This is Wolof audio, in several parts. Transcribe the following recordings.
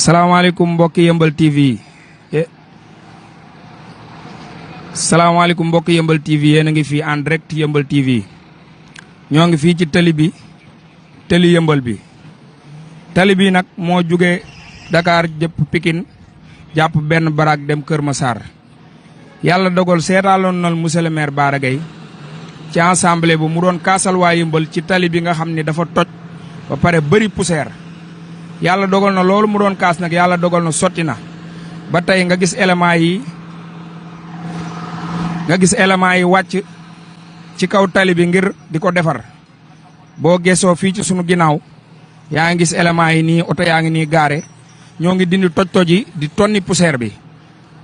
salaamaaleykum mbokki Yeumbeul TV salaamaaleykum mbokki Yeumbeul TV yéen a ngi fii en direct Yeumbeul TV ñoo ngi fii ci tali bi tali Yeumbeul bi tali bi nag moo jóge Dakar jëpp Pikine jàpp benn baraak dem Kër Massar yàlla dogal seetaaloon na monsieur le maire Bara Gaye ci assemblée bu mu doon kaasal waa Yeumbeul ci tali bi nga xam ni dafa toj ba pare bëri poussière yàlla dogal na loolu mu doon kaas nag yàlla dogal na sotti na ba tey nga gis éléments yi wàcc ci kaw tali bi ngir di ko defar boo gesoo fii ci sunu ginnaaw yaa ngi gis éléments yi nii oto yaa ngi nii gaare ñoo ngi dindi toj-toj yi di tonni poussière bi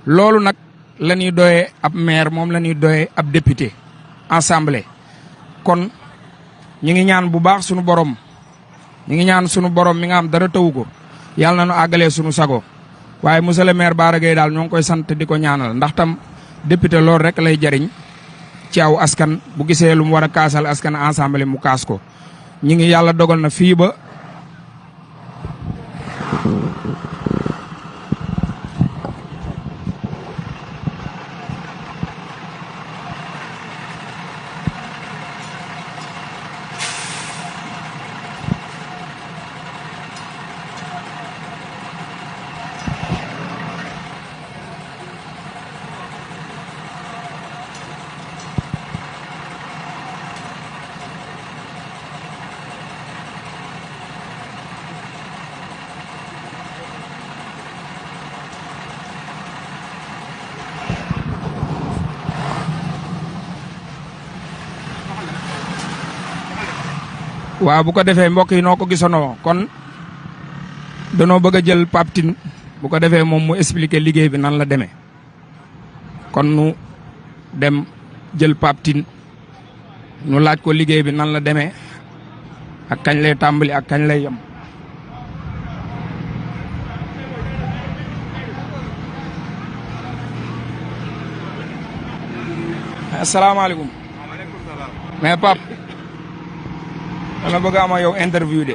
loolu nag la ñuy doyee ab maire moom la ñuy doyee ab député assemblée kon ñi ngi ñaan bu baax sunu borom ñi ngi ñaan sunu borom mi nga xam dara tawu ko yàlla na nu àggalee sunu sago waaye monsieur le maire Bara Gaye daal ñoo ngi koy sant di ko ñaanal ndax tam député loolu rek lay jariñ ci aw askan bu gisee lu mu war a kaasal askan assemblée mu kaas ko ñi ngi yàlla dogal na fii ba waaw bu ko defee mbokk yi noo ko gisonoo kon danoo bëgg a jël Pape Tine bu ko defee moom mu expliquer liggéey bi nan la demee kon nu dem jël Pape Tine nu laaj ko liggéey bi nan la demee ak kañ lay tàmbali ak kañ lay yem. asalaamaaleykum. waaleykum salaam. mais Pape. dama bëgg ama yow interview de.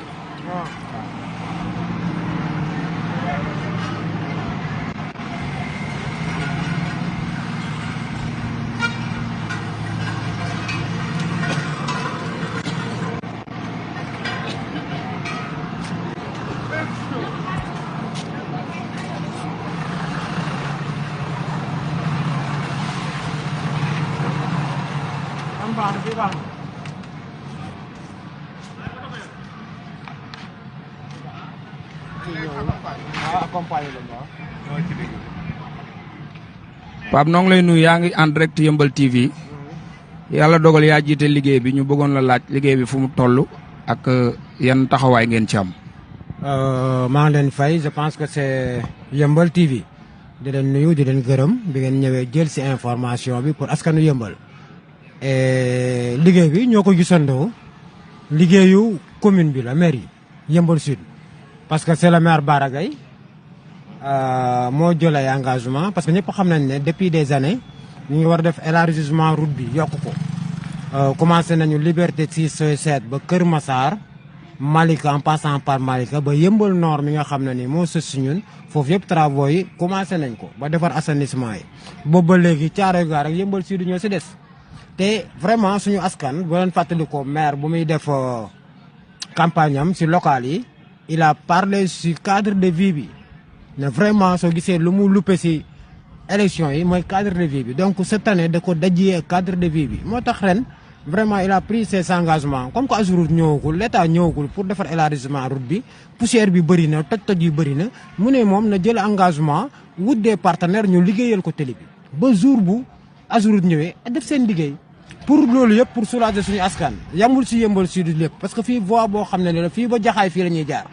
Pape noo ngi lay nuyu yaa ngi en direct Yeumbeul TV yàlla dogal yaa jiite liggéey bi ñu bëggoon la laaj liggéey bi fu mu toll ak yan taxawaay ngeen ci am. maa ngi leen fay je pense que c'est Yeumbeul TV di leen nuyu di leen gërëm bi ngeen ñëwee jël ci information bi pour askanu Yeumbeul. liggéey bi ñoo ko gisandoo liggéeyu commune bi la mairie Yeumbeul Sud parce que c'est le maire Bara Gaye moo jël ay engagement parce que ñëpp xam nañ ne depuis des années ñu ngi war a def élargissement route bi yokk ko commencé nañu Liberté 6-7 ba Kër Massar Malika en passant par Malika ba Yeumbeul Nord mi nga xam ne ni moo sës si ñun foofu yëpp travaux yi commencé nañ ko ba defar assainissement yi boobu ba léegi Thiaroye Gare ak Yeumbeul Sud ñoo si des te vraiment suñu askan boo leen fàttali ko maire bu muy def campagne am si local yi il a parlé si cadre de vie bi ne vraiment soo gisee lu mu luppe si élection yi mooy cadre de vie bi donc cette année da ko dajee cadre de vie bi moo tax ren vraiment il a pris ses engagements comme que AGEROUTE ñëwagul l'état ñëwagul pour defar élargissement route bi poussière bi bëri na toj-toj yi bëri na mu ne moom na jël engagement wut des partenaires ñu liggéeyal ko télé bi ba jour bu AGEROUTE ñëwee def seen liggéey pour loolu yëpp pour soulager suñu askan yamul si Yeumbeul Sud lépp parce que fii voie boo xam ne la fii ba Jaxaay fii la ñuy jaar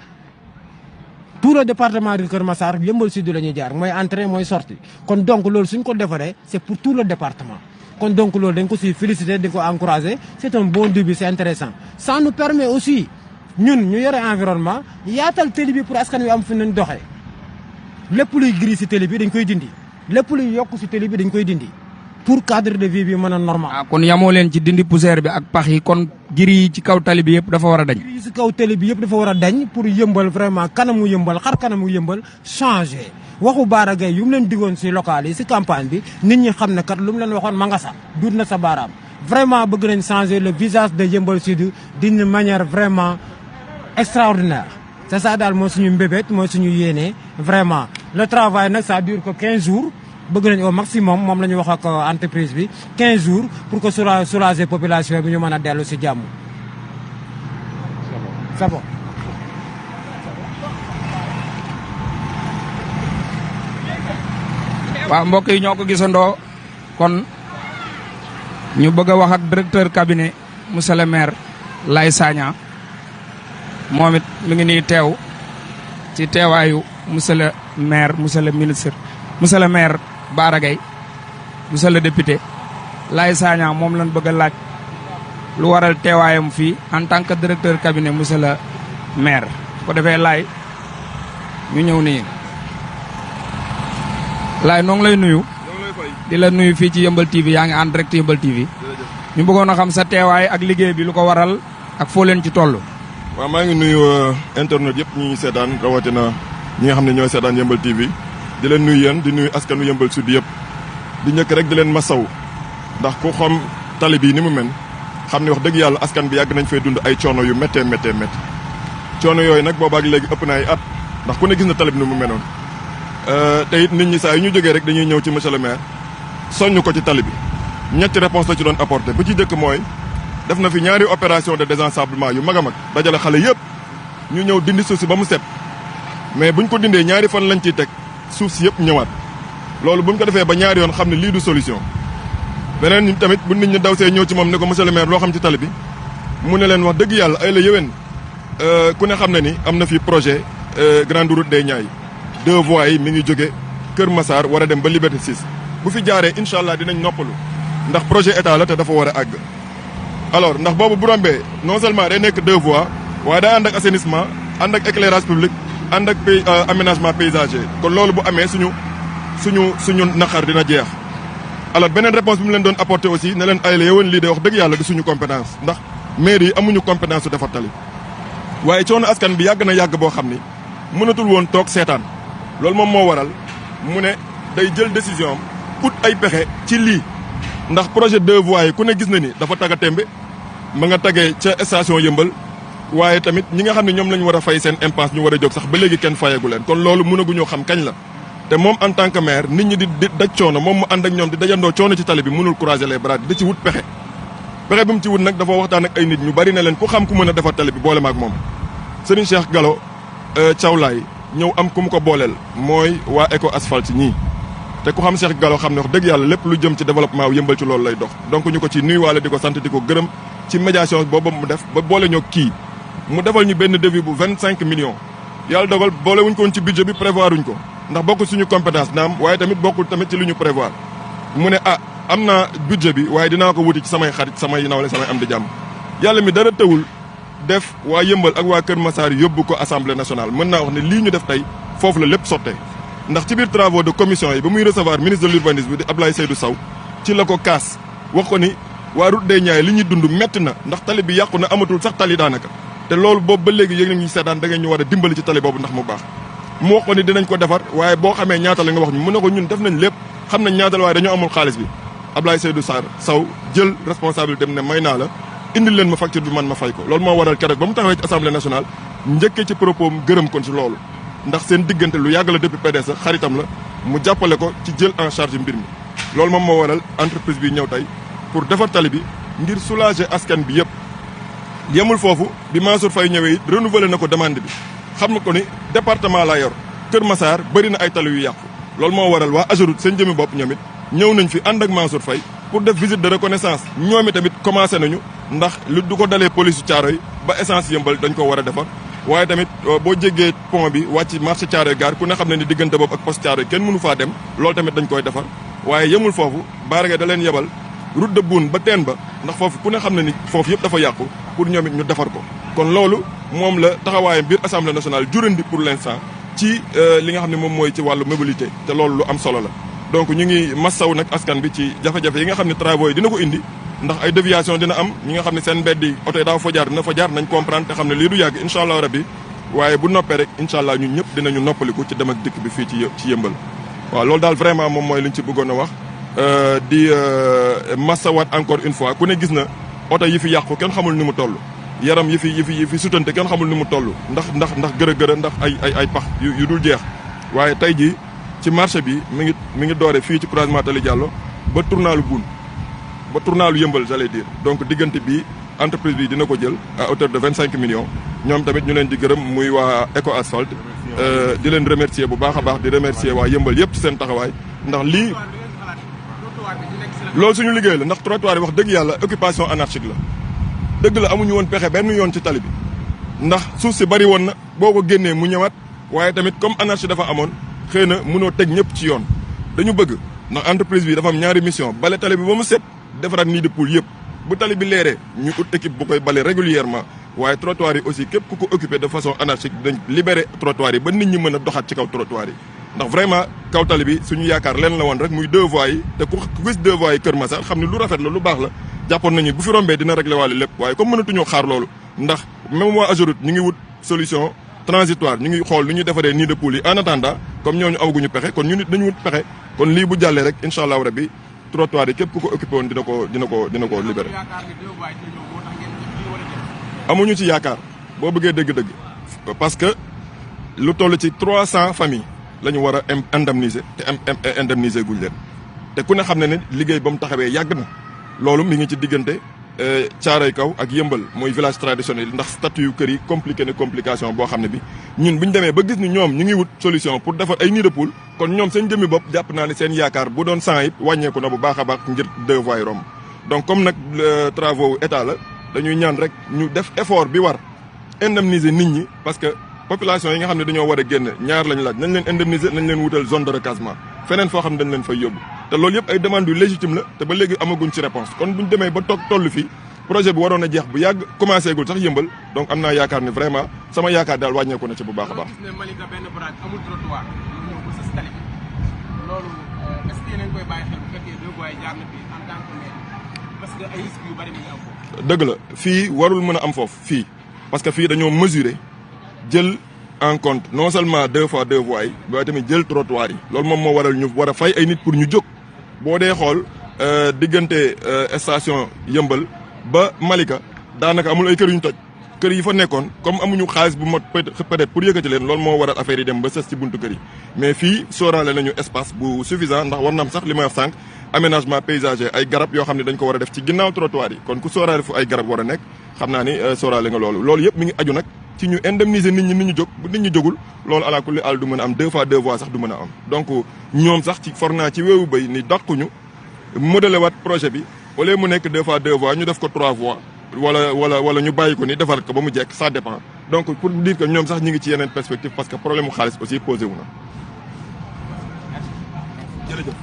tout le département de Kër Massar Yeumbeul Sud la ñuy jaar mooy entrée mooy sortie kon donc loolu suñ ko defaree c'est pour tout le département kon donc loolu dañ ko si féliciter di ko encourager c'est un bon début c'est intéressant ça nous permet aussi ñun ñu yore environnement yaatal télé bi pour askan wi am fi nañ doxee lépp luy gris si télé bi dañ koy dindi lépp luy yokk si télé bi dañ koy dindi pour cadre de vie bi mën a normal. ah kon yamoo leen ci dindi poussière bi ak pax yi kon giri yi ci kaw tali bi yëpp dafa war a dañ. giri yi ci kaw tali bi yëpp dafa war a dañ pour yëmbal vraiment kanamu yëmbal xar kanamu yëmbal changé waxu Bara Gaye yu mu leen digoon si local yi si campagne bi nit ñi xam ne kat lu mu leen waxoon ma nga sa duut na sa baaraam vraiment bëgg nañ changer le visage de Yeumbeul Sud d'une manière vraiment extraordinaire. c'est ça daal moo suñu mbébét moo suñu yéene vraiment le travail nag ça dure que 15 jours bëgg nañ au maximum moom la ñu wax ak entreprise bi 15 jours pour que soulager population bi ñu mën a dellu si jàmm. c'est bon. waaw mbokk yi ñoo ko gisandoo kon ñu bëgg a wax ak directeur cabinet monsieur le maire Laye Sagna moom it mi ngi nii teew ci teewaayu monsieur le maire monsieur le ministre monsieur le maire Bara Gaye monsieur le député Laye Sagna moom lañ bëgg a laaj lu waral teewaayam fii en tant que directeur cabinet monsieur le maire ko defee Laye ñu ñëw nii Laye noo ngi lay nuyu di la nuyu fii ci Yeumbeul TV yaa ngi en direct Yeumbeul TV ñu bëggoon a xam sa teewaay ak liggéey bi lu ko waral ak foo leen ci toll. waaw maa ngi nuyu internet yëpp ñi seetaan rawatina ñi nga xam ne ñooy seetaan Yeumbeul TV di leen nuyu yéen di nuyu askanu Yeumbeul Sud yëpp di njëkk rek di leen masaw ndax ku xam tali bi ni mu mel xam ne wax dëgg yàlla askan bi yàgg nañ fay dund ay coono yu méttee coono yooyu nag boobaak léegi ëpp na ay at ndax ku ne gis na tali bi ni mu meloon te it nit ñi saa yu ñu jógee rek dañuy ñëw ci monsieur le maire soññ ko ci tali bi ñetti réponse la ci doon apporté bu ci jëkk mooy def na fi ñaari opération de désensablement yu mag a mag dajale xale yëpp ñu ñëw dindi suuf si ba mu set mais buñ ko dindee ñaari fan lañ ciy teg suuf si yëpp ñëwaat loolu buñ ko defee ba ñaari yoon xam ne lii du solution beneen tamit bu nit ñi daw see ñëw ci moom ne ko monsieur le maire loo xam ci tali bi mu ne leen wax dëgg yàlla ay la yëwén ku ne xam ne ni am na fi projet grande route des Niayes 2 voies yi mi ngi jóge Kër Massar war a dem ba Liberté 6 bu fi jaaree incha allah dinañ noppalu ndax projet état la te dafa war a àgg alors ndax boobu bu rombee non seulement day nekk 2 voies waaye day ànd ak assainissement ànd ak éclairage public ànd ak aménagement paysager kon loolu bu amee suñu naqar dina jeex. alors beneen réponse bi mu leen doon apporter aussi ne leen ay la yowoon lii de wax dëgg yàlla du suñu compétence ndax maire yi amuñu compétence su defar tali waaye coono askan bi yàgg na yàgg boo xam ni mënatul woon toog seetaan loolu moom moo waral mu ne day jël décision am ut ay pexe ci lii ndax projet 2 voies yi ku ne gis na ni dafa tagga tembe ma nga tagee ca station Yeumbeul waaye tamit ñi nga xam ne ñoom lañu war a fay seen impasse ñu war a jóg sax ba léegi kenn fayagu leen kon loolu mënaguñoo xam kañ la te moom en tant que maire nit ñi di daj coono moom mu ànd ak ñoom di dajandoo coono ci tali bi mënul croiser les bras di ci wut pexe bi mu ci wut nag dafa waxtaan ak ay nit ñu bari na leen ku xam ku mën a defar tali bi boole ma ak moom Serigne Cheikh Gallo Thiawlaay ñëw am ku mu ko booleel mooy waa Eco Asphalt ñii te ku xam Cheikh Gallo xam ne wax dëgg yàlla lépp lu jëm ci développement Yeumbeul ci loolu lay dox donc ñu ko ci nuyuwaale di ko sant di ko gërëm ci médiation boobu mu def ba boole ñoo kii mu defal ñu benn devis bu 25 millions yàlla dogal boole wuñ ko woon ci budget bi prévoir wuñ ko ndax bokkul suñu compétence naam waaye tamit bokkul tamit ci lu ñu prévoir mu ne am naa budget bi waaye dinaa ko wuti ci samay xarit samay nawle samay am di jàmm yàlla mi dara tëwul def waa Yeumbeul ak waa Kër Massar yóbbu ko assemblée nationale mën naa wax ne lii ñu def tey foofu la lépp sottee ndax ci biir travaux de commission yi ba muy recevoir ministre de l'urbanisme bi di Abdoulaye Seydou Sow ci la ko kaas wax ko ni waa route des Niayes li ñuy dund metti na ndax tali bi yàqu na amatul sax tali daanaka te loolu boobu ba léegi yéeg nañu seetaan da ngeen ñu war a dimbali ci tali boobu ndax mu baax mu wax ko ni dinañ ko defar waaye boo xamee ñaata la nga wax ñu mu ne ko ñun def nañ lépp xam nañ ñaata la waaye dañoo amul xaalis bi Abdoulaye Seydou Sow jël responsabilité dem ne may naa la indil leen ma facture bi man ma fay ko loolu moo waral keroog ba mu taxawee ci assemblée nationale njëkkee ci propos mu gërëm kon ci loolu ndax seen diggante lu yàgg la depuis PDS xaritam la mu jàppale ko ci jël en charge mbir mi loolu moom moo waral entreprise bi ñëw tey pour defar tali bi ngir soulager askan bi yëpp yemul foofu bi Mansour Faye ñëwee it renouveler na ko demande bi xam na ko ni département laa yor Kër Massar bëri na ay tali yu yàqu loolu moo waral waa AGEROUTE seen jëmi bopp ñoom it ñëw nañ fi ànd ak Mansour Faye pour def visite de reconnaissance ñoom tamit commencé nañu ndax lu du ko dalee police Thiaroye ba essence Yeumbeul dañ ko war a defar waaye tamit boo jéggee pont bi wàcc marché Thiaroye gare ku ne xam ne ni diggante boobu ak poste Thiaroye kenn mënu faa dem loolu tamit dañ koy defar waaye yemul foofu Bara Gaye da leen yebal route de Boune ba teen ba ndax foofu ku ne xam ne ni foofu yëpp dafa yàqu pour ñoom it ñu defar ko kon loolu moom la taxawaayam biir assemblée nationale jurandi pour l'instant ci li nga xam ne moom mooy ci wàllu mobilité te loolu lu am solo la donc ñu ngi massaw nag askan bi ci jafe-jafe yi nga xam ne travaux yi dina ko indi ndax ay déviation dina am ñi nga xam ne seen mbedd yi oto yi daa fa jaar dina fa jaar nañ comprendre te xam ne lii du yàgg incha allah rabbi waaye bu noppee rek incha allah ñun ñëpp dinañu noppaliku ci dem ak dikk bi fii ci yëmbal waaw loolu daal vraiment moom mooy li ñu ci bëggoon a wax di massawaat encore une fois ku ne gis na oto yi fi yàqu kenn xamul ni mu toll yaram yi fi sutante kenn xamul ni mu toll ndax gërë ndax ay pax yu dul jeex waaye tey jii ci marché bi mi ngi doore fii ci croisement Tali Diallo ba tournalu Boune ba tournalu yëmbal j'allais dire donc diggante bi entreprise bi dina ko jël à hauteur de 25 millions ñoom tamit ñu leen di gërëm muy waa Eco Asphalt di leen remercier bu baax a baax di remercier waa yëmbal yëpp ci seen taxawaay ndax lii loolu suñu liggéey la ndax trottoir yi wax dëgg yàlla occupation anarchique la dëgg la amuñu woon pexe benn yoon ci tali bi ndax suuf si bari woon na boo ko génnee mu ñëwaat waaye tamit comme anarchie dafa amoon xëy na mënoo teg ñëpp ci yoon dañu bëgg ndax entreprise bi dafa am ñaari mission bale tali bi ba mu set defaraat nid de poule yëpp bu tali bi leeree ñu ut équipe bu koy bale régulièrement waaye trottoir yi aussi képp ku ko occupé de façon anarchique dañ libéré trottoir yi ba nit ñi mën a doxaat ci kaw trottoir yi ndax vraiment kaw tali bi suñu yaakaar leen la woon rek muy 2 voies yi te ku gis 2 voies yi Kër Massar xam ne lu rafet la lu baax la jàppoon nañu bu fi rombee dina réglé waale lépp waaye comme mënatuñoo xaar loolu ndax même waa Ageroute ñu ngi wut solution transitoire ñu ngi xool nu ñuy defaree nid de poule yi en attendant comme ñooñu amaguñu pexe kon ñu nit dañu wut pexe kon lii bu jàllee rek incha allahu rabbi trottoir yi képp ku ko occupé woon dina ko libéré. amuñu ci yaakaar boo bëggee dëgg-dëgg parce que lu toll ci 300 familles la ñu war a indemniser te indemniser guñ leen te ku ne xam ne ne liggéey ba mu taxawee yàgg na loolu mi ngi ci diggante Caaroy kaw ak yëmbal mooy village traditionnel ndax statut yu kër yi compliqué na complication boo xam ne bi ñun bu ñu demee ba gis ni ñoom ñu ngi wut solution pour defar ay nid de poule kon ñoom seen jëmmi bopp jàpp naa ne seen yaakaar bu doon 100 it wàññeeku na bu baax a baax ngir 2 voies romb donc comme nag travaux état la dañuy ñaan rek ñu def effort bi war indemniser nit ñi parce que population yi nga xam ne dañoo war a génn ñaar lañu laaj nañ leen indemniser nañ leen wutal zone de recasement feneen foo xam ne dañ leen fay yóbbu te loolu yëpp ay demande yu légitime la te ba léegi amaguñ ci réponse kon buñ demee ba toll fii projet bi waroon a jeex bu yàgg commencé gul sax yëmbal donc am naa yaakaar ne vraiment sama yaakaar daal wàññeeku na ci bu baax a baax. gis ne Malika benn baraag amul trottoir ñu ñëw ba sa tali bi loolu est-ce que yéen a ngi koy bàyyi xel bu fekkee 2 voies jaar na fi en tant que maire parce que ay risques yu bari mi ngi am foofu. dëgg la fii warul mën a am foofu fii parce que fii dañoo mesurer jël en compte non seulement 2 fois 2 voies yi waaye tamit jël trottoir yi loolu moom moo waral ñu war a fay ay nit pour ñu jóg boo dee xool diggante station yëmbal ba Malika daanaka amul ay kër yu ñu toj kër yi fa nekkoon comme amuñu xaalis bu mot peut-être pour yëkkati leen loolu moo waral affaire yi dem ba sës ci buntu kër yi mais fii sóoraale nañu espace bu suffisant ndax war na am sax li may wax sànq aménagement paysager ay garab yoo xam ne dañ ko war a def ci ginnaaw trottoir yi kon ku sóoraale fu ay garab war a nekk xam naa ni sóoraale nga loolu yëpp mi ngi aju nag ci ñu indemniser nit ñi jóg bu nit ñi jógul loolu ala kulli àll du mën a am 2 fois 2 voies sax du mën a am donc ñoom sax ci forna ci wéewu béy ni dàquñu modelé waat projet bi au lieu mu nekk 2 fois 2 voies ñu def ko 3 voies wala ñu bàyyi ko ni defar ko ba mu jekk ça dépend donc pour dire que ñoom sax ñi ngi ci yeneen perspective parce que problème mu xaalis aussi posé wu na jërëjëf.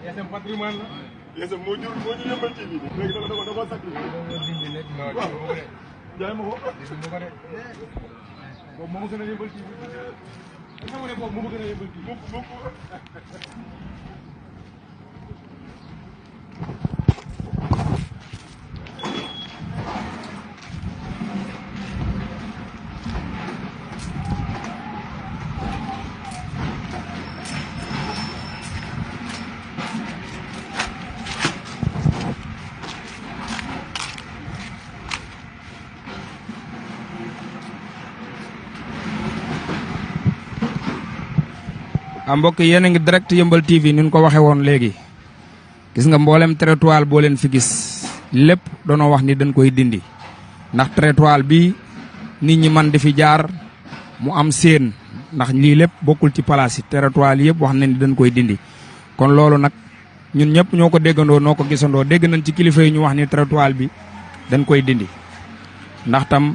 Yesem patrimoine la. Yesem moo jur Yeumbeul TV bi. léegi da ko sacrifié. waaw jaay ma ko. boobu moo ma gën a Yeumbeul TV. xam nga ne boobu moo ma gën a Yeumbeul TV. mbokk yéen a ngi direct Yeumbeul TV ni ñu ko waxee woon léegi gis nga mboolem trottoir boo leen fi gis lépp doonoo wax ni dañ koy dindi ndax trottoir bi nit ñi man di fi jaar mu am seen ndax lii lépp bokkul ci place yi trottoir yëpp wax nañ ni dañ koy dindi. kon loolu nag ñun ñëpp ñoo ko déggandoo noo ko gisandoo dégg nañ ci kilifa yi ñu wax ni trottoir bi dañ koy dindi ndax tam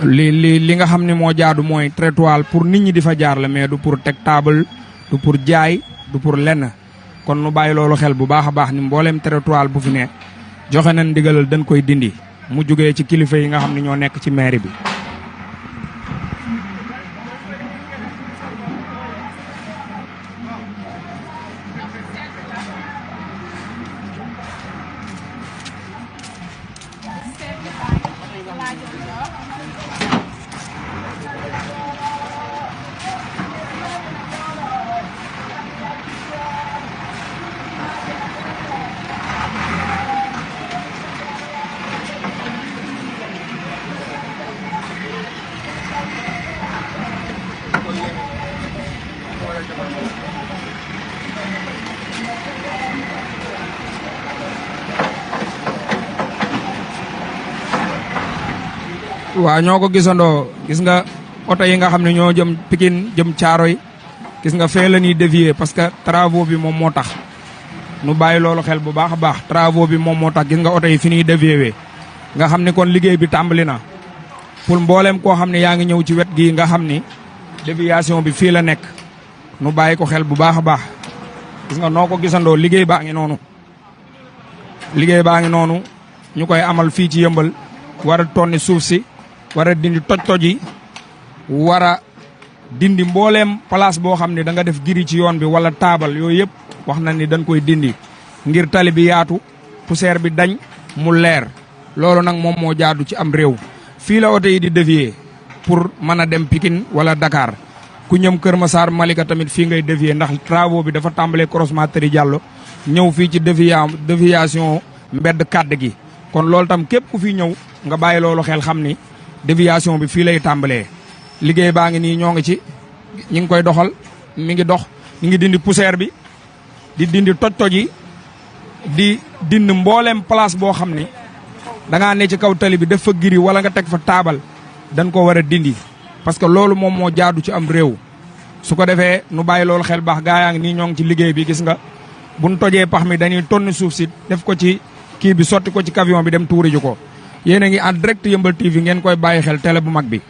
li nga xam ne moo jaadu mooy trottoir pour nit ñi di fa jaar la mais du pour teg table du pour jaay du pour lenn kon nu bàyyi loolu xel bu baax a baax ni mbooleem trottoir bu fi ne joxe nañ ndigalal dañ koy dindi mu jógee ci kilifa yi nga xam ne ñoo nekk ci mairie bi. waaw ñoo ko gisandoo gis nga oto yi nga xam ne ñoo jëm Pikine jëm Thiaroye gis nga fee la ñuy dévier parce que travaux bi moom moo tax nu bàyyi loolu xel bu baax a baax travaux bi moom moo tax gis nga oto yi fi ñuy dévier wee nga xam ni kon liggéey bi tàmbali na pour mbooleem koo xam ne yaa ngi ñëw ci wet gi nga xam ni déviation bi fii la nekk nu bàyyi ko xel bu baax a baax gis nga noo ko gisandoo liggéey baa ngi noonu ñu koy amal fii ci Yeumbeul war a tonni suuf si war a dindi toj-toj yi war a dindi mbooleem place boo xam ne da nga def giri ci yoon bi wala taabal yooyu yëpp wax na ni dañ koy dindi ngir tali bi yaatu poussière bi dañ mu leer loolu nag moom moo jaadu ci am réew fii la oto yi di dévier pour mën a dem Pikine wala Dakar ku ñëm Kër Massar Malika tamit fii ngay dévier ndax travaux bi dafa tàmbalee croisement Tëri Diallo ñëw fii ci déviation mbedd kàdd gi kon loolu tam képp ku fi ñëw nga bàyyi loolu xel xam ni déviation bi fii lay tàmbalee liggéey baa ngi nii ñoo ngi ci ñi ngi koy doxal mi ngi dox ñi ngi dindi poussière bi di dindi toj-toj yi di dind mbooleem place boo xam ni da ngaa ne ci kaw tali bi def fa giri wala nga teg fa taabal dañ ko war a dindi parce que loolu moom moo jaadu ci am réew. su ko defee nu bàyyi loolu xel baax gaa yaa ngi nii ñoo ngi ci liggéey bi gis nga bu nu tojee pax mi dañuy tonni suuf si def ko ci kii bi sotti ko ci camion bi dem tuuri ji ko yéen a ngi en direct Yeumbeul TV ngeen koy bàyyi xel télé bu mag bi.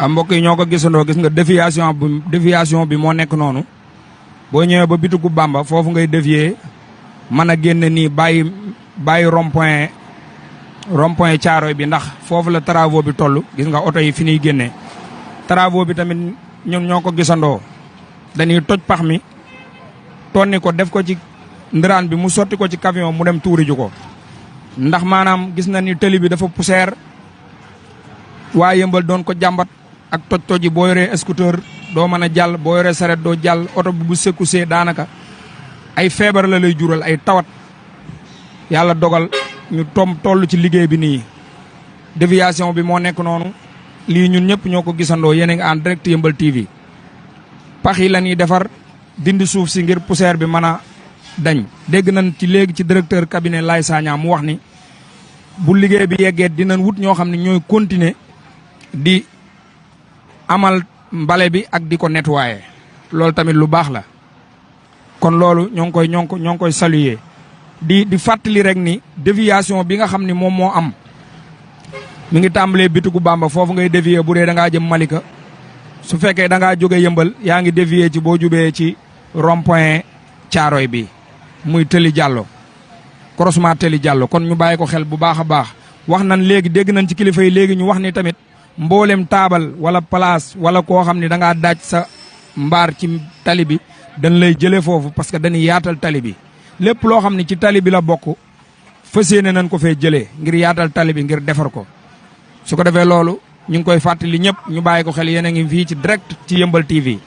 mbokk yi ñoo ko gisandoo gis nga déviation bi moo nekk noonu boo ñëwee ba bitigu Bamba foofu ngay dévier mën a génn nii bàyyi rond-point Thiaroye bi ndax foofu la travaux bi toll gis nga oto yi fi ñuy génnee travaux bi tamit ñun ñoo ko gisandoo dañuy toj pax mi tonni ko def ko ci ndëraan bi mu sotti ko ci camion mu dem tuuri ju ko ndax maanaam gis na ni tëli bi dafa poussière waa Yeumbeul doon ko jàmbat ak toj-toj yi boo yoree scooter doo mën a jàll boo yoree saret doo jàll oto bu sekkusee daanaka ay feebar la lay jural ay tawat yàlla dogal ñu toll ci liggéey bi nii déviation bi moo nekk noonu lii ñun ñëpp ñoo ko gisandoo yéen a ngi en direct Yeumbeul TV pax yi la ñuy defar dindi suuf si ngir poussière bi mën a dañ dégg nañ ci léegi ci directeur cabinet Lay Sagna mu wax ni bu liggéey bi yeggee dinañ wut ñoo xam ne ñooy continuer di amal mbale bi ak di ko nettoyer loolu tamit lu baax la kon loolu ñoo ngi koy saluer di fàttali rek ni déviation bi nga xam ni moom moo am mi ngi tàmbalee bitigu Bamba foofu ngay dévier bu dee da ngaa jëm Malika su fekkee da ngaa jóge Yeumbeul yaa ngi dévier ci boo jubee ci rond-point Thiaroye bi muy Tëli Diallo croisement Tëli Diallo kon ñu bàyyi ko xel bu baax a baax wax nañ léegi dégg nañ ci kilifa yi léegi ñu wax ni tamit mboolem taabal wala place wala koo xam ne da ngaa daaj sa mbaar ci tali bi dañ lay jëlee foofu parce que dañuy yaatal tali bi lépp loo xam ne ci tali bi la bokk fas yéene nañ ko fee jëlee ngir yaatal tali bi ngir defar ko su ko defee loolu ñu ngi koy fàttali ñëpp ñu bàyyi ko xel yéen a ngi fii ci direct ci Yeumbeul TV.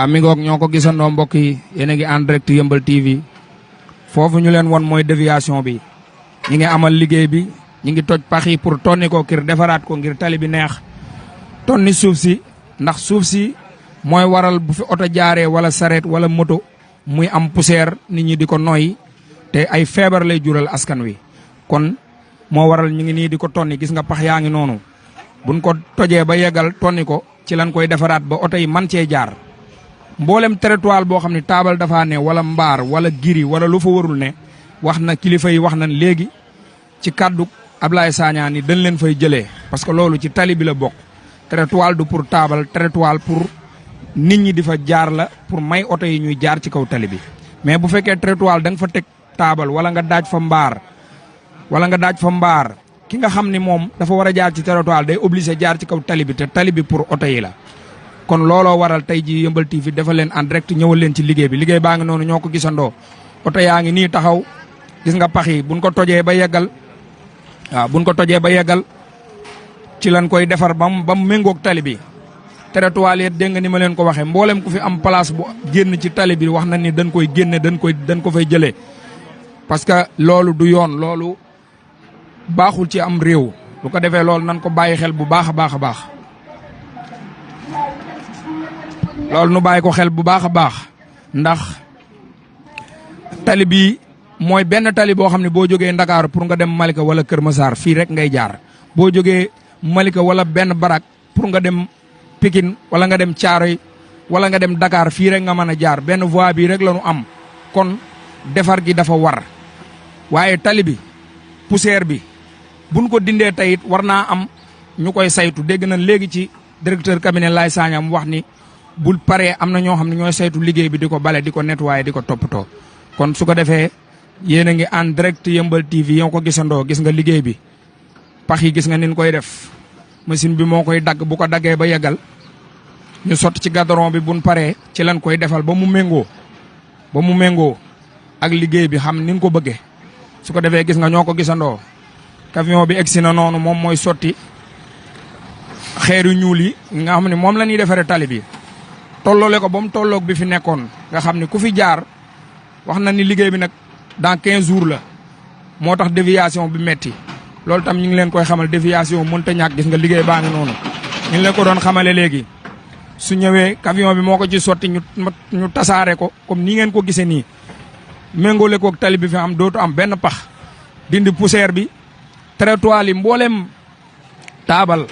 mi ngoog ñoo ko gisandoo mbokk yi yéen a ngi en direct Yeumbeul TV foofu ñu leen won mooy déviation bi ñi ngi amal liggéey bi ñi ngi toj pax yi pour tonni ko ngir defaraat ko ngir tali bi neex tonni suuf si ndax suuf si mooy waral bu fi oto jaaree wala sareet wala moto muy am poussière nit ñi di ko noyyi te ay feebar lay jural askan wi kon moo waral ñu ngi nii di ko tonni gis nga pax yaa ngi noonu buñ ko tojee ba yeggal tonni ko ci lan koy defaraat ba oto yi man cee jaar mboolem trottoir boo xam ne taabal dafa ne wala mbaar wala giri wala lu fa warul ne wax na kilifa yi wax nañ léegi ci kàddu Ablaye Sagna ni dañ leen fay jëlee parce que loolu ci tali bi la bokk trottoir du pour taabal trottoir pour nit ñi di fa jaar la pour may oto yi ñuy jaar ci kaw tali bi mais bu fekkee trottoir da nga fa teg taabal wala nga daaj fa mbaar ki nga xam ni moom dafa war a jaar ci trottoir day obligé jaar ci kaw tali bi te tali bi pour oto yi la kon looloo waral tey ji Yeumbeul TV dafa leen en direct ñëwal leen ci liggéey bi liggéey baa ngi noonu ñoo ko gisandoo oto yaa ngi nii taxaw gis nga pax yi buñ ko tojee ba yeggal ci lan koy defar ba mu méngoog tali bi trottoir yi dégg nga ni ma leen ko waxee mboolem ku fi am place bu génn ci tali bi wax na ni dañ koy génne dañ ko fay jëlee parce que loolu du yoon loolu baaxul ci am réew lu ko defee loolu nan ko bàyyi xel bu baax a baax a baax loolu nu bàyyi ko xel bu baax a baax ndax tali bi mooy benn tali boo xam ne boo jógee Ndakaaru pour nga dem Malika wala Kër Massar fii rek ngay jaar boo jógee Malika wala benn barak pour nga dem Pikine wala nga dem Thiaroye wala nga dem Dakar fii rek nga mën a jaar benn voie bii rek la ñu am kon defar gi dafa war waaye tali bi poussière bi buñ ko dindee tayit war naa am ñu koy saytu dégg nañ léegi ci directeur cabinet Laye Sagna mu wax ni bul paree am na ñoo xam ne ñooy saytu liggéey bi di ko bale di ko nettoyer di ko toppatoo kon su ko defee yéen a ngi en direct Yeumbeul TV yoo ko gisandoo gis nga liggéey bi pax yi gis nga nin koy def machine bi moo koy dagg bu ko daggee ba yeggal ñu sotti ci goudron bi buñ paree ci lan koy defal ba mu méngoo ak liggéey bi xam nin ko bëggee su ko defee gis nga ñoo ko gisandoo camion bi egsi na noonu moom mooy sotti xeeru ñuul yi nga xam ne moom la ñuy defaree tali bi tolloole ko ba mu tolloog bi fi nekkoon nga xam ne ku fi jaar wax na ni liggéey bi nag dans 15 jours la moo tax déviation bi metti loolu tam ñu ngi leen koy xamal déviation mënta ñàkk gis nga liggéey baa ngi noonu ñu ngi leen ko doon xamale léegi su ñëwee camion bi moo ko ci sotti ñu tasaare ko comme ni ngeen ko gisee nii méngóole koog tali bi fi am dootu am benn pax dindi poussière bi trottoir yi mbooleem taabal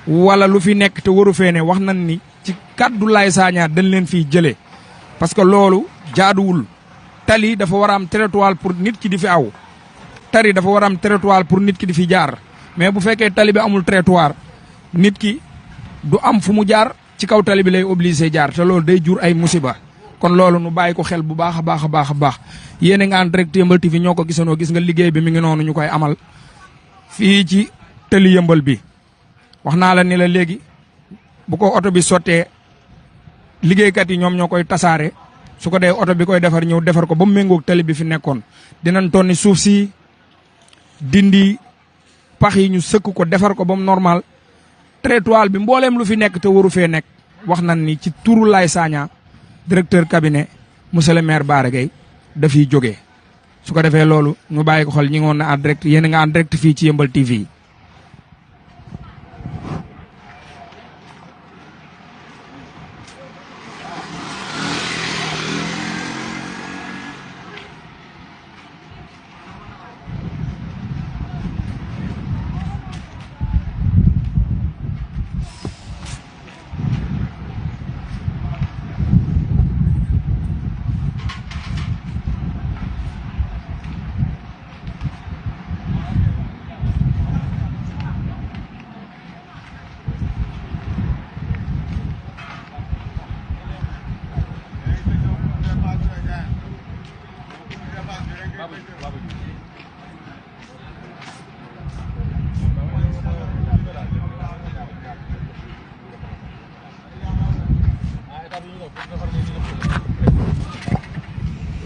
wala lu fi nekk te waru fee ne wax nañ ni ci kàddu Laye Sagna dañ leen fiy jëlee parce que loolu jaaduwul tali dafa war a am trottoir pour nit ki di fi aw tali dafa war a am trottoir pour nit ki di fi jaar mais bu fekkee tali bi amul trottoir nit ki du am fu mu jaar ci kaw tali bi lay obligé jaar te loolu day jur ay musiba kon loolu nu bàyyi ko xel bu baax a baax a baax a baax yéen a nga en direct Yeumbeul TV ñoo ko gisanoo gis nga liggéey bi mi ngi noonu ñu koy amal fii ci tëli Yeumbeul bi wax naa la ni la léegi bu ko oto bi sottee liggéeykat yi ñoom ñoo koy tasaare su ko dee oto bi koy defar ñëw defar ko ba mu méngoog tali bi fi nekkoon dinañ tonni suuf si dindi pax yi ñu sëkk ko defar ko ba mu normal trottoir bi mbooleem lu fi nekk te waru fee nekk wax nañ ni ci turu Laye Sagna directeur cabinet monsieur le maire Bara Gaye dafiy jógee su ko defee loolu ñu bàyyi ko xol ñi ngi woon na en direct yéen a nga en direct fii ci Yeumbeul TV.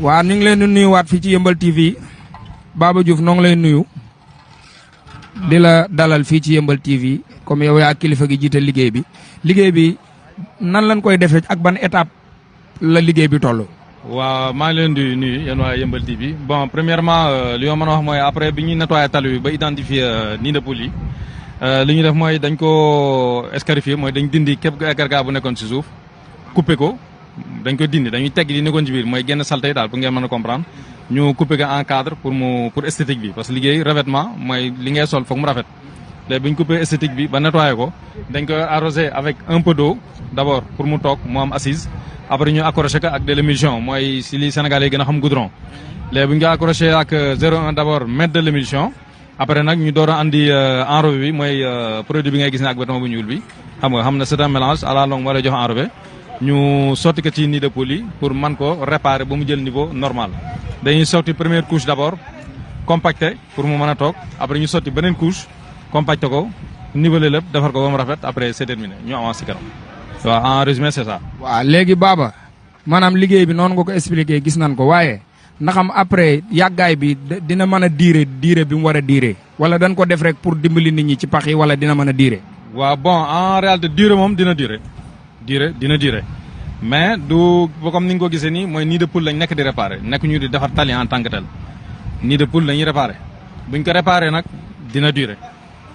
waa ñu ngi leen di nuyuwaat fii ci Yeumbeul TV Baba Diouf noo ngi lay nuyu di la dalal fii ci Yeumbeul TV comme yow yaa kilifa gi jiite liggéey bi nan lañ koy defee ak ban étape la liggéey bi toll. waaw maa ngi leen di nuyu yéen waa Yeumbeul TV bon premièrement li ma mën a wax mooy après bi ñuy nettoyé tali bi ba identifier nid de poule yi li ñu def mooy dañ ko escarifier mooy dañ dindi képp garga bu nekkoon si suuf couper ko dañ ko dindi dañuy tegg li nekkoon ci biir mooy génn saleté daal pour ngeen mën a comprendre ñu couper ko en cadre pour esthétique bi parce que liggéey revêtement mooy li ngay sol foog mu rafet léegi bi ñu couper esthétique bi ba nettoyé ko dañ ko arrosé avec un peu d'eau d'abord pour mu toog mu am assise après ñu accroché ko ak de l'émulsion mooy si li Sénégal yi gën a xam goudron léegi bu ñu ko accroché ak 0,1 d'abord mettre de l'émulsion après nag ñu door a andi enrobé bi mooy produit bi ngay gis ne ak béton bu ñuul bi xam na c'est un mélange à la longue moo lay jox enrobé ñu sotti ko ci nid de poule yi pour man ko réparer ba mu jël niveau normal dañuy sotti première couche d'abord compacté pour mu mën a toog après ñu sotti beneen couche compacté ko niveler lépp defar ko ba mu rafet après c'est terminé ñu avance ci kanam waaw en résumé c'est ça. waaw léegi Baba maanaam liggéey bi noonu nga ko expliqué gis nañ ko waaye ndaxam après yàggaay bi dina mën a diire bi mu war a diire wala dañ ko def rek pour dimbali nit ñi ci pax yi wala dina mën a diire. waaw bon en réalité diire moom dina diire mais du comme ni nga ko gisee nii mooy nid de poule lañ nekk di réparer nekk ñu di defar tali en tant que tel nid de poule lañuy réparer buñ ko réparer nag dina diire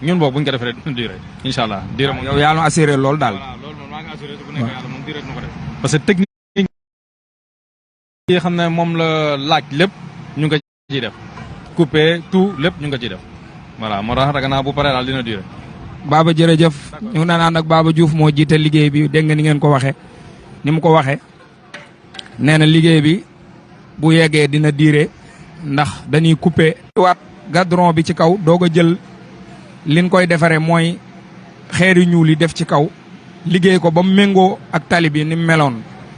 ñun boobu buñ ko defee dina diire incha allah. diire moom yow yaa ngi assuré loolu daal. voilà loolu moom maa ngi assuré bu nekk yàlla moom diire nu ko def. parce que technique yi xam ne moom la laaj lépp ñu ngi ko ciy def couper tout lépp ñu ngi ko ciy def voilà moo tax ragal naa bu paree daal dina diire. Baba jërëjëf ñu ngi naan ak Baba Diouf moo jiite liggéey bi dégg nga ni ngeen ko waxee ni mu ko waxee nee na liggéey bi bu yeggee dina diire ndax dañuy couper waat gadron bi ci kaw doog a jël liñ koy defaree mooy xeeri ñuul yi def ci kaw liggéey ko ba mu méngoo ak tali bi ni mu meloon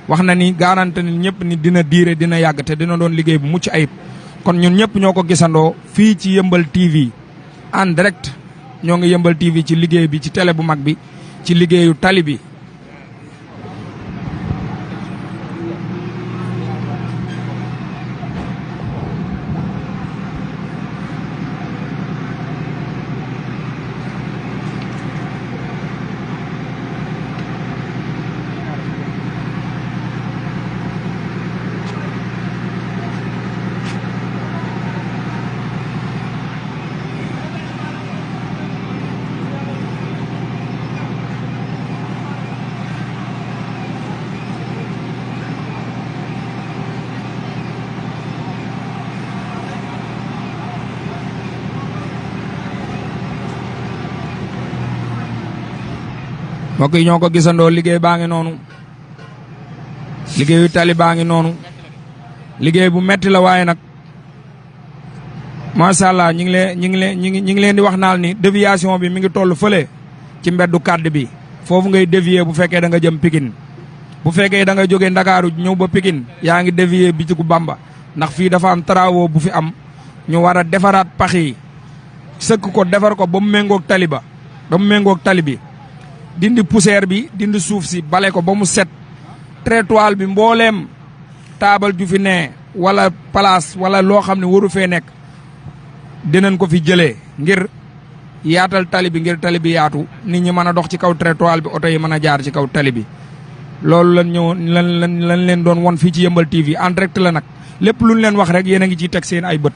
wax na ni garanti ni ñëpp ni dina diire dina yàgg te dina doon liggéey bu mucc ayib kon ñun ñëpp ñoo ko gisandoo fii ci Yeumbeul TV en direct ñoo ngi Yeumbeul TV ci liggéey bi ci télé bu mag bi ci liggéeyu tali bi. mbokk yi ñoo ko gisandoo liggéey baa ngi noonu liggéeyu tali baa ngi noonu liggéey bu metti la waaye nag macha allah ñi ngi leen di wax naal ni déviation bi mi ngi toll fële ci mbeddu kàdd bi foofu ngay dévier bu fekkee da nga jëm Pikine bu fekkee da nga jógee Ndakaaru ñëw ba Pikine yaa ngi dévier Bitigu Bamba ndax fii dafa am travaux bu fi am ñu war a defaraat pax yi sëkk ko defar ko ba mu méngoog tali ba mu méngoog tali bi dindi poussière bi dindi suuf si bale ko ba mu set trottoir bi mbooleem taabal ju fi ne wala place wala loo xam ne waru fee nekk dinañ ko fi jëlee ngir yaatal tali bi ngir tali bi yaatu nit ñi mën a dox ci kaw trottoir bi oto yi mën a jaar ci kaw tali bi loolu lan ñëwoon lan leen doon won fii ci Yeumbeul TV en direct la nag lépp lu ñu leen wax rek yéen a ngi ciy teg seen ay bët